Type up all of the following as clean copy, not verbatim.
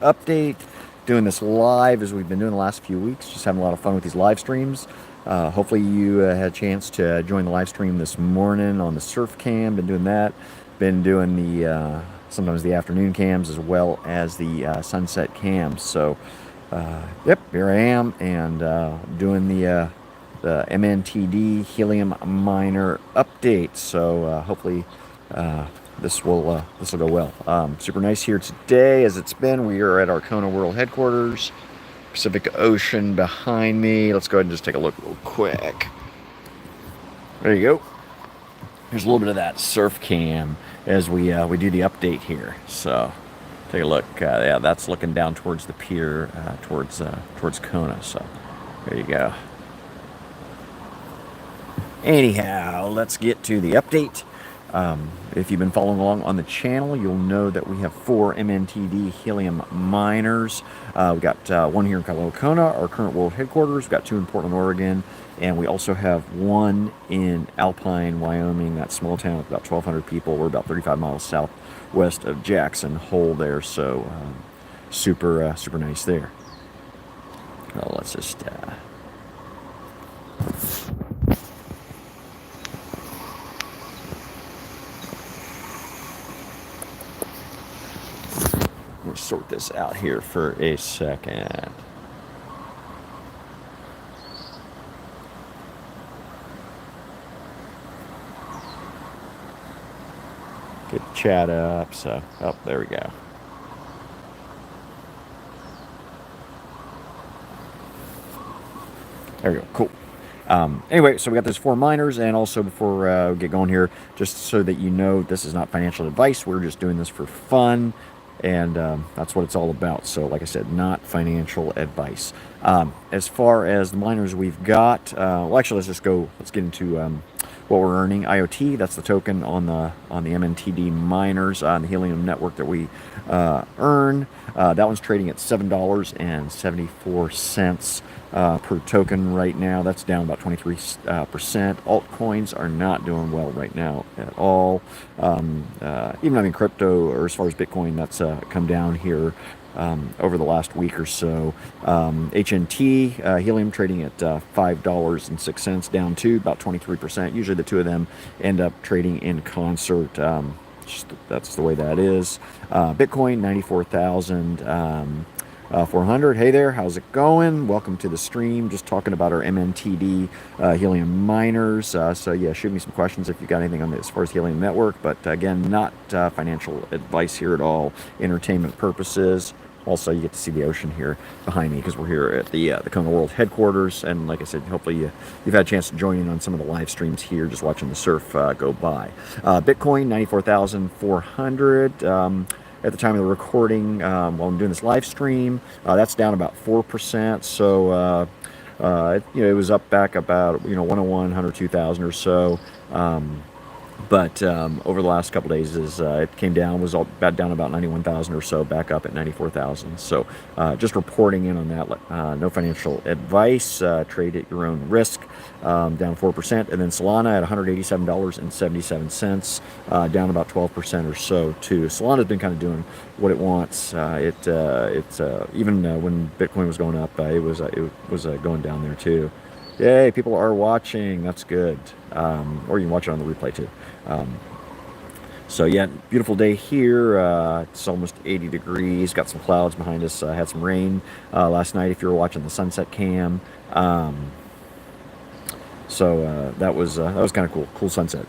update. Doing this live as we've been doing the last few weeks. Just having a lot of fun with these live streams. Hopefully you had a chance to join the live stream this morning on the surf cam. Been doing that. Been doing the sometimes the afternoon cams as well as the sunset cams. So yep, here I am and doing the MNTD Helium Miner update. So hopefully this will go well. Super nice here today, as it's been. We are at our Kona World headquarters. Pacific Ocean behind me. Let's go ahead and just take a look real quick. There you go. Here's a little bit of that surf cam as we do the update here. So take a look. Yeah, that's looking down towards the pier, towards Kona. So there you go. Anyhow, let's get to the update. If you've been following along on the channel, you'll know that we have 4 MNTD Helium Miners. We've got one here in Kailua Kona, our current world headquarters. We've got 2 in Portland, Oregon. And we also have 1 in Alpine, Wyoming, that small town with about 1,200 people. We're about 35 miles southwest of Jackson Hole there. So super nice there. Well, let's just... We'll sort this out here for a second. Get the chat up. So, oh, there we go. There we go. Cool. Anyway, so we got those 4 miners, and also before we get going here, just so that you know, this is not financial advice. We're just doing this for fun. And that's what it's all about. So like I said, not financial advice. As far as the miners we've got, well, actually, let's get into what we're earning. IoT, that's the token on the MNTD miners on the Helium network that we earn. That one's trading at $7.74 per token right now. That's down about 23%. Altcoins are not doing well right now at all. Even crypto, or as far as Bitcoin, that's come down here over the last week or so. HNT, Helium, trading at $5.06, down to about 23%. Usually the two of them end up trading in concert. That's the way that is. Bitcoin, 94,400. Hey there, how's it going? Welcome to the stream. Just talking about our MNTD Helium miners. So yeah, shoot me some questions if you got anything on this as far as Helium network. But again, not financial advice here at all. Entertainment purposes. Also, you get to see the ocean here behind me because we're here at the Kona World headquarters. And like I said, hopefully you've had a chance to join in on some of the live streams here, just watching the surf go by. Bitcoin, 94,400. At the time of the recording, while I'm doing this live stream, that's down about 4%. So, it was up back about 101, 102,000 or so. But over the last couple days, it came down, was down about 91,000 or so, back up at 94,000. So just reporting in on that. No financial advice. Trade at your own risk. Down 4%. And then Solana at $187.77, down about 12% or so too. Solana's been kind of doing what it wants. It's even when Bitcoin was going up, it was going down there too. Yay, people are watching. That's good. Or you can watch it on the replay too. So yeah, beautiful day here. It's almost 80 degrees. Got some clouds behind us. Had some rain last night if you were watching the sunset cam. So that was kind of cool. Cool sunset.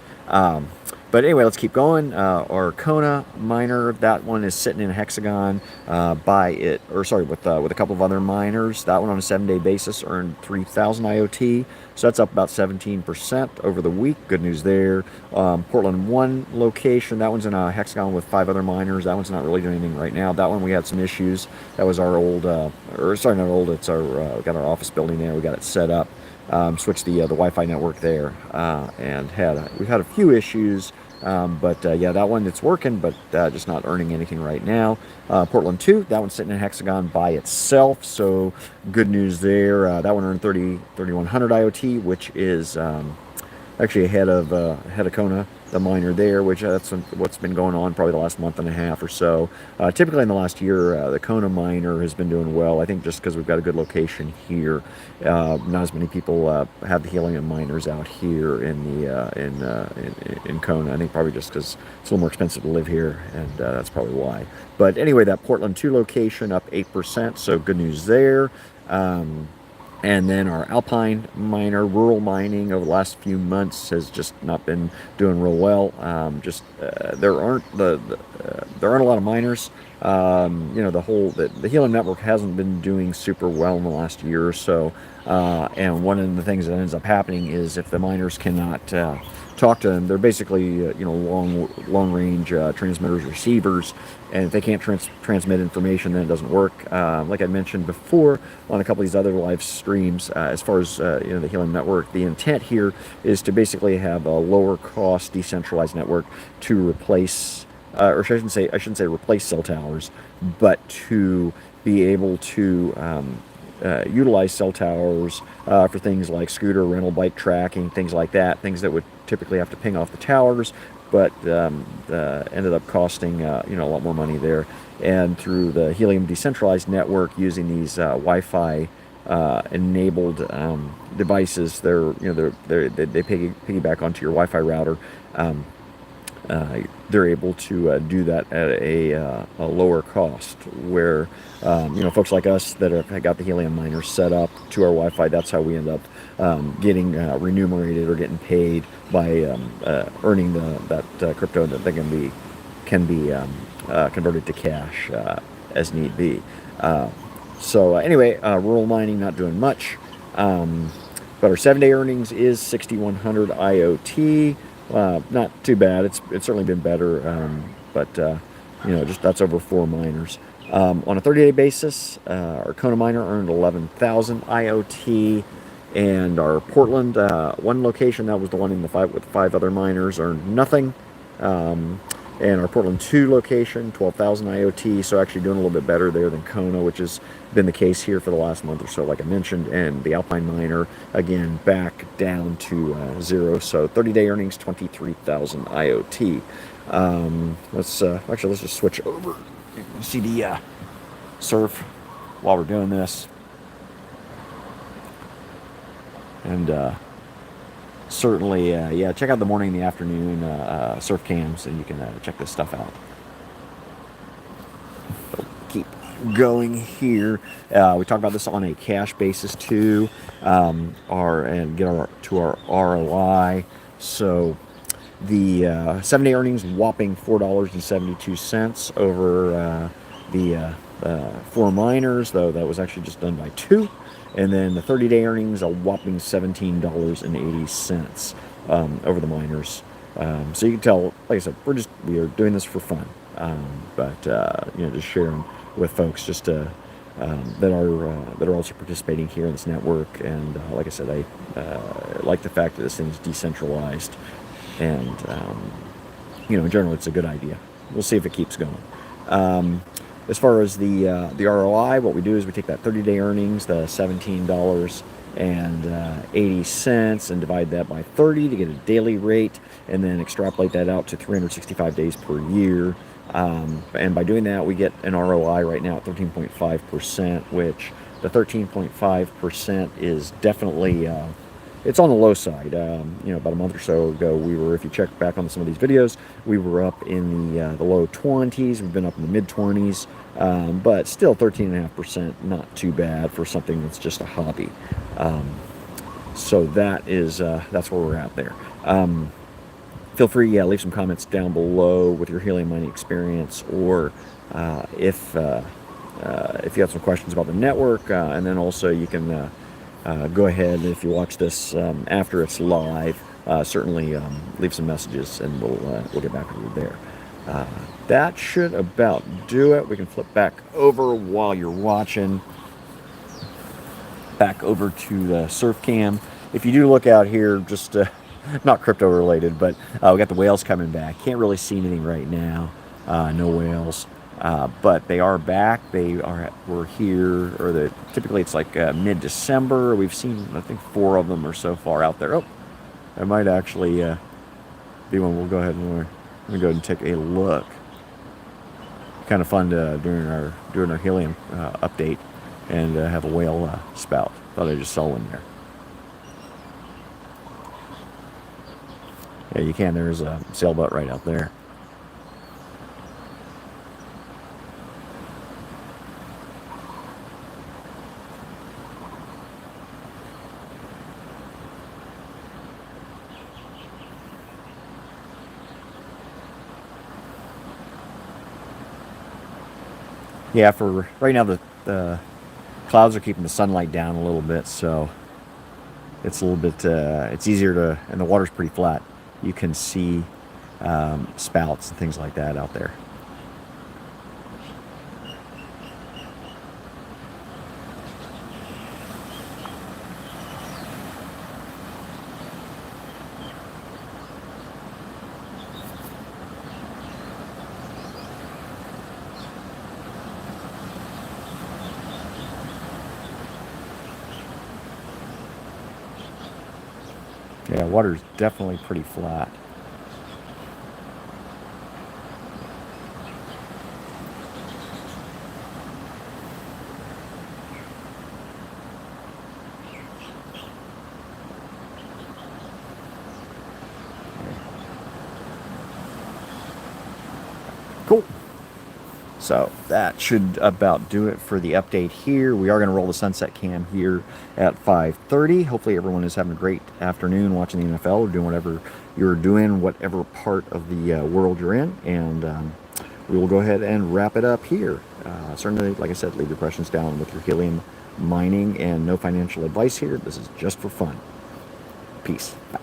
But anyway, let's keep going. Our Kona miner, that one is sitting in a hexagon with a couple of other miners. That one on a 7-day basis earned 3,000 IoT. So that's up about 17% over the week. Good news there. Portland 1 location, that one's in a hexagon with 5 other miners. That one's not really doing anything right now. That one we had some issues. That was our old, it's our, we got our office building there. We got it set up. Switched the Wi-Fi network there, and we've had a few issues, but yeah, that one, it's working, but just not earning anything right now. Portland 2, that one's sitting in a hexagon by itself, so good news there. That one earned 3,100 IoT, which is actually ahead of Kona, the miner there, which that's what's been going on probably the last month and a half or so. Typically in the last year, the Kona miner has been doing well. I think just because we've got a good location here, not as many people have the helium miners out here in Kona. I think probably just because it's a little more expensive to live here, and that's probably why. But anyway, that Portland 2 location up 8%, so good news there. And then our Alpine miner, rural mining over the last few months has just not been doing real well. There aren't there aren't a lot of miners. The Helium network hasn't been doing super well in the last year or so. And one of the things that ends up happening is if the miners cannot talk to them, they're basically long range transmitters, receivers, and if they can't transmit information, then it doesn't work. Like I mentioned before on a couple of these other live streams, as far as the Helium network, the intent here is to basically have a lower cost decentralized network to replace, or I shouldn't say replace cell towers, but to be able to utilize cell towers for things like scooter rental, bike tracking, things like that, things that would typically have to ping off the towers, but ended up costing a lot more money there. And through the Helium decentralized network, using these Wi-Fi enabled devices, they piggyback onto your Wi-Fi router. They're able to do that at a lower cost, where folks like us that have got the Helium miners set up to our Wi-Fi, that's how we end up getting remunerated or getting paid by earning that crypto that they can be converted to cash as need be. So anyway, rural mining not doing much, but our 7-day earnings is 6,100 IoT. Not too bad. It's certainly been better, but just that's over 4 miners. On a 30-day basis, our Kona miner earned 11,000 IoT, and our Portland 1 location, that was the one with 5 other miners, earned nothing. And our Portland 2 location, 12,000 IoT, so actually doing a little bit better there than Kona, which has been the case here for the last month or so, like I mentioned. And the Alpine miner, again, back down to 0. So 30-day earnings, 23,000 IoT. Let's just switch over. You can see the surf while we're doing this. And certainly, check out the morning and the afternoon surf cams, and you can check this stuff out. So keep going here. We talk about this on a cash basis too, and get to our ROI. So the 7-day earnings whopping $4.72 over the 4 miners, though that was actually just done by 2. And then the 30-day earnings, a whopping $17.80 over the miners. So you can tell, like I said, we are doing this for fun, but just sharing with folks just that are also participating here in this network. And like I said, I like the fact that this thing's decentralized, and in general, it's a good idea. We'll see if it keeps going. As far as the ROI, what we do is we take that 30-day earnings, the $17.80, and divide that by 30 to get a daily rate, and then extrapolate that out to 365 days per year. And by doing that, we get an ROI right now at 13.5%, which the 13.5% is definitely it's on the low side. About a month or so ago, if you check back on some of these videos, we were up in the low 20s. We've been up in the mid 20s, but still 13.5%, not too bad for something that's just a hobby. So that's where we're at there. Feel free, leave some comments down below with your helium mining experience, or if you have some questions about the network, and then also you can go ahead, if you watch this after it's live, certainly leave some messages, and we'll get back to you there. That should about do it. We can flip back over while you're watching. Back over to the surf cam. If you do look out here, just not crypto related, but we got the whales coming back. Can't really see anything right now. No whales. But they are back. We're here, typically it's like mid-December. We've seen, I think, 4 of them or so far out there. Oh, That might actually be one. We'll go ahead and take a look. Kind of fun to, during our helium update and have a whale spout. Thought I just saw one there. Yeah, you can. There's a sailboat right out there. Yeah, for right now, the clouds are keeping the sunlight down a little bit, so it's a little bit, it's easier to, and the water's pretty flat. You can see spouts and things like that out there. Yeah, water's definitely pretty flat. Cool. So that should about do it for the update here. We are going to roll the sunset cam here at 5:30. Hopefully everyone is having a great afternoon watching the NFL or doing whatever you're doing, whatever part of the world you're in. And we will go ahead and wrap it up here. Certainly, like I said, leave your questions down with your helium mining, and no financial advice here. This is just for fun. Peace. Bye.